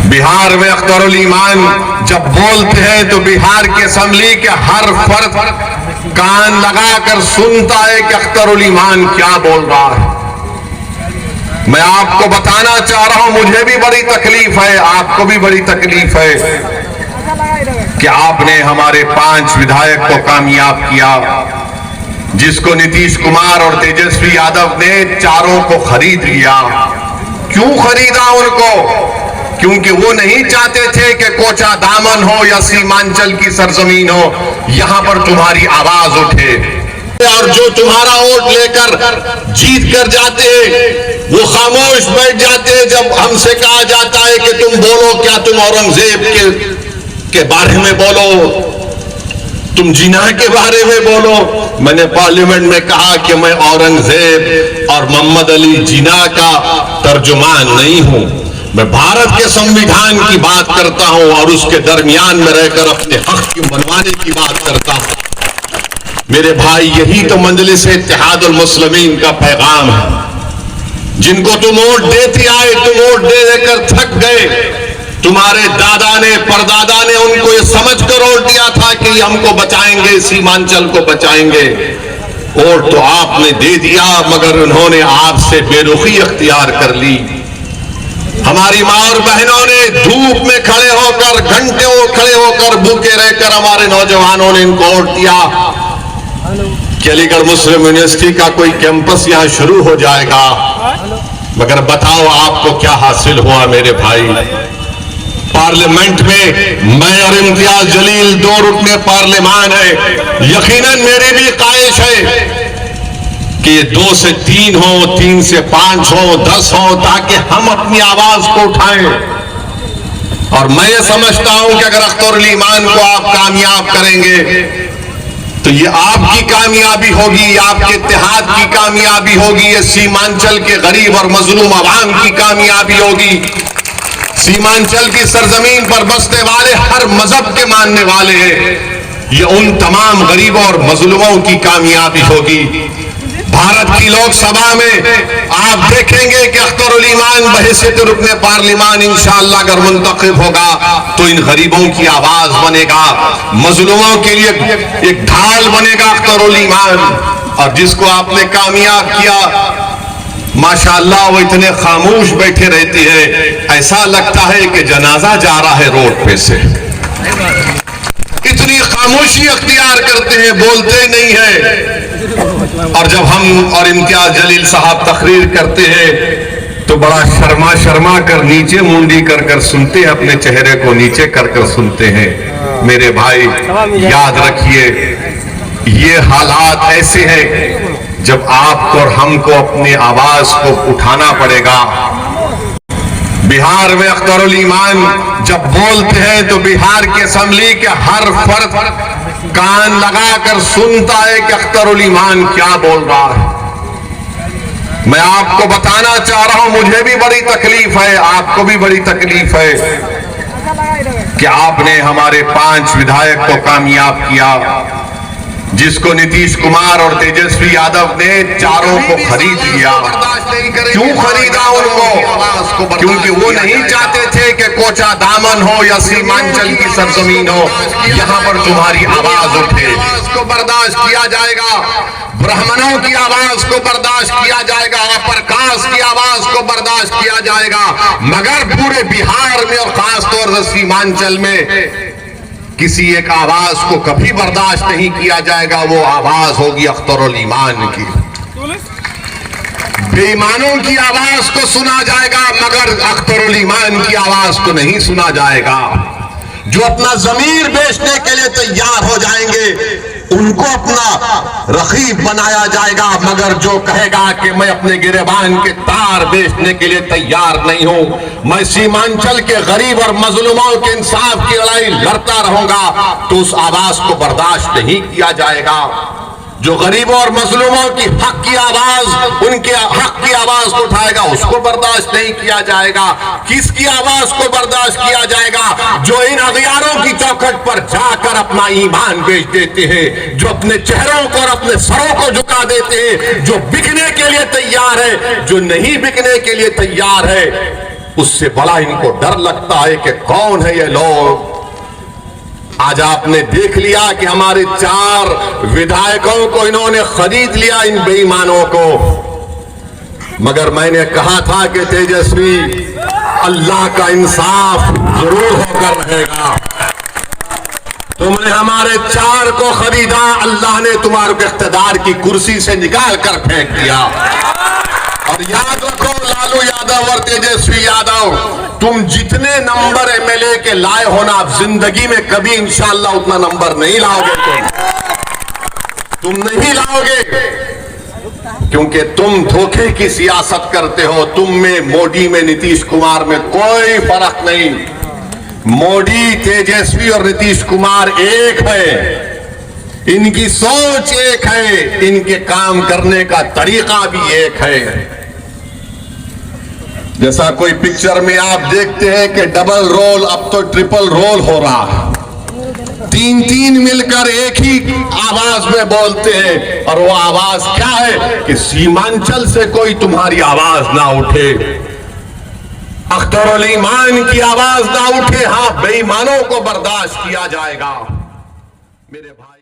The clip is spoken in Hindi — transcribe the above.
बिहार में अख्तरुल ईमान जब बोलते हैं तो बिहार की असेंबली के हर फर्द कान लगाकर सुनता है कि अख्तरुल ईमान क्या बोल रहा है। मैं आपको बताना चाह रहा हूं, मुझे भी बड़ी तकलीफ है, आपको भी बड़ी तकलीफ है कि आपने हमारे 5 विधायक को कामयाब किया, जिसको नीतीश कुमार और तेजस्वी यादव ने चारों को खरीद लिया। क्यों खरीदा उनको? क्योंकि वो नहीं चाहते थे कि कोचा दामन हो या सीमांचल की सरजमीन हो, यहां पर तुम्हारी आवाज उठे। और जो तुम्हारा वोट लेकर जीत कर जाते हैं वो खामोश बैठ जाते हैं जब हमसे कहा जाता है कि तुम बोलो, क्या तुम औरंगजेब के बारे में बोलो, तुम जिन्ना के बारे में बोलो। मैंने पार्लियामेंट में कहा कि मैं औरंगजेब और मोहम्मद अली जिन्ना का तर्जुमान नहीं हूं, मैं भारत के संविधान की बात करता हूं और उसके दरमियान में रहकर अपने हक की मनवाने की बात करता हूं। मेरे भाई, यही तो मजलिस इत्तेहादुल मुस्लिमीन का पैगाम है। जिनको तुम वोट देते आए, तुम वोट दे देकर थक गए। तुम्हारे दादा ने, परदादा ने उनको ये समझ कर वोट दिया था कि हमको बचाएंगे, सीमांचल को बचाएंगे। वोट तो आपने दे दिया, मगर उन्होंने आपसे बेरुखी अख्तियार कर ली। हमारी मां और बहनों ने धूप में खड़े होकर, घंटों खड़े होकर, भूखे रहकर हमारे नौजवानों ने इनको वोट दिया कि अलीगढ़ मुस्लिम यूनिवर्सिटी का कोई कैंपस यहां शुरू हो जाएगा। मगर बताओ आपको क्या हासिल हुआ मेरे भाई? पार्लियामेंट में मैं और इम्तियाज जलील 2 रुकने पार्लियामान है। यकीनन मेरी भी ख्वाहिश है कि ये 2 से 3 हो, 3 से 5 हो, 10 हो, ताकि हम अपनी आवाज को उठाएं। और मैं ये समझता हूं कि अगर अख्तरुल ईमान को आप कामयाब करेंगे तो ये आपकी कामयाबी होगी, आपके इत्तेहाद की कामयाबी होगी, ये सीमांचल के गरीब और मजलूम अवाम की कामयाबी होगी। सीमांचल की सरजमीन पर बसने वाले हर मजहब के मानने वाले हैं, ये उन तमाम गरीबों और मजलूमों की कामयाबी होगी। भारत की लोकसभा में आप देखेंगे कि अख्तरुल ईमान बहैसियत रुकने पार्लियामान इंशाअल्लाह अगर मुंतखब होगा तो इन गरीबों की आवाज बनेगा, मजलूमों के लिए एक ढाल बनेगा अख्तरुल ईमान। और जिसको आपने कामयाब किया, माशाअल्लाह वो इतने खामोश बैठे रहते हैं, ऐसा लगता है कि जनाजा जा रहा है रोड पे से। इतनी खामोशी अख्तियार करते हैं, बोलते नहीं है। और जब हम और इम्तियाज जलील साहब तकरीर करते हैं तो बड़ा शर्मा शर्मा कर, नीचे मुंडी कर कर सुनते हैं, अपने चेहरे को नीचे कर कर सुनते हैं। मेरे भाई, याद रखिए, ये हालात ऐसे हैं जब आपको और हमको अपनी आवाज को उठाना पड़ेगा। बिहार में अख्तरुल ईमान जब बोलते हैं तो बिहार की असेंबली के हर फर्द कान लगाकर सुनता है कि अख्तरुल ईमान क्या बोल रहा है। मैं आपको बताना चाह रहा हूं, मुझे भी बड़ी तकलीफ है, आपको भी बड़ी तकलीफ है कि आपने हमारे 5 विधायक को कामयाब किया, जिसको नीतीश कुमार और तेजस्वी यादव ने चारों को खरीद लिया। क्यों खरीदा उनको? क्योंकि वो नहीं चाहते थे कि कोचा दामन हो या सीमांचल की सरजमीन हो, यहां पर तुम्हारी आवाज उठे। को बर्दाश्त किया जाएगा, ब्राह्मणों की आवाज को बर्दाश्त किया जाएगा, अपर कास्ट की आवाज को बर्दाश्त किया जाएगा, मगर पूरे बिहार में और खासतौर से सीमांचल में किसी एक आवाज को कभी बर्दाश्त नहीं किया जाएगा। वो आवाज होगी अख्तरुल ईमान की। बेईमानों की आवाज को सुना जाएगा, मगर अख्तरुल ईमान की आवाज को नहीं सुना जाएगा। जो अपना जमीर बेचने के लिए तैयार हो जाएंगे उनको अपना रखीब बनाया जाएगा, मगर जो कहेगा कि मैं अपने गिरेबान के तार बेचने के लिए तैयार नहीं हूं, मैं सीमांचल के गरीब और मजलूमों के इंसाफ की लड़ाई लड़ता रहूंगा, तो उस आवाज को बर्दाश्त नहीं किया जाएगा। जो गरीबों और मजलूमों की हक की आवाज, उनके हक की आवाज को उठाएगा, उसको बर्दाश्त नहीं किया जाएगा। किसकी आवाज को बर्दाश्त किया जाएगा? जो इन अगियारों की चौखट पर जाकर अपना ईमान बेच देते हैं, जो अपने चेहरों को और अपने सरों को झुका देते हैं, जो बिकने के लिए तैयार है, जो नहीं बिकने के लिए तैयार है, उससे बड़ा इनको डर लगता है कि कौन है ये लोग। आज आपने देख लिया कि हमारे 4 विधायकों को इन्होंने खरीद लिया, इन बेईमानों को। मगर मैंने कहा था कि तेजस्वी, अल्लाह का इंसाफ जरूर होकर रहेगा। तुमने हमारे 4 को खरीदा, अल्लाह ने तुम्हारे को इख्तिदार की कुर्सी से निकाल कर फेंक दिया। और याद रखो लालू यादव और तेजस्वी यादव, तुम जितने नंबर एमएलए के लाए हो ना, आप जिंदगी में कभी इंशाअल्लाह उतना नंबर नहीं लाओगे। तुम नहीं लाओगे, क्योंकि तुम धोखे की सियासत करते हो। तुम में, मोदी में, नीतीश कुमार में कोई फर्क नहीं। मोदी, तेजस्वी और नीतीश कुमार एक है। इनकी सोच एक है, इनके काम करने का तरीका भी एक है। जैसा कोई पिक्चर में आप देखते हैं कि डबल रोल, अब तो ट्रिपल रोल हो रहा है। 3 मिलकर एक ही आवाज में बोलते हैं। और वो आवाज क्या है कि सीमांचल से कोई तुम्हारी आवाज ना उठे, अख्तरुल ईमान की आवाज ना उठे। हाँ, बेईमानों को बर्दाश्त किया जाएगा। मेरे भाई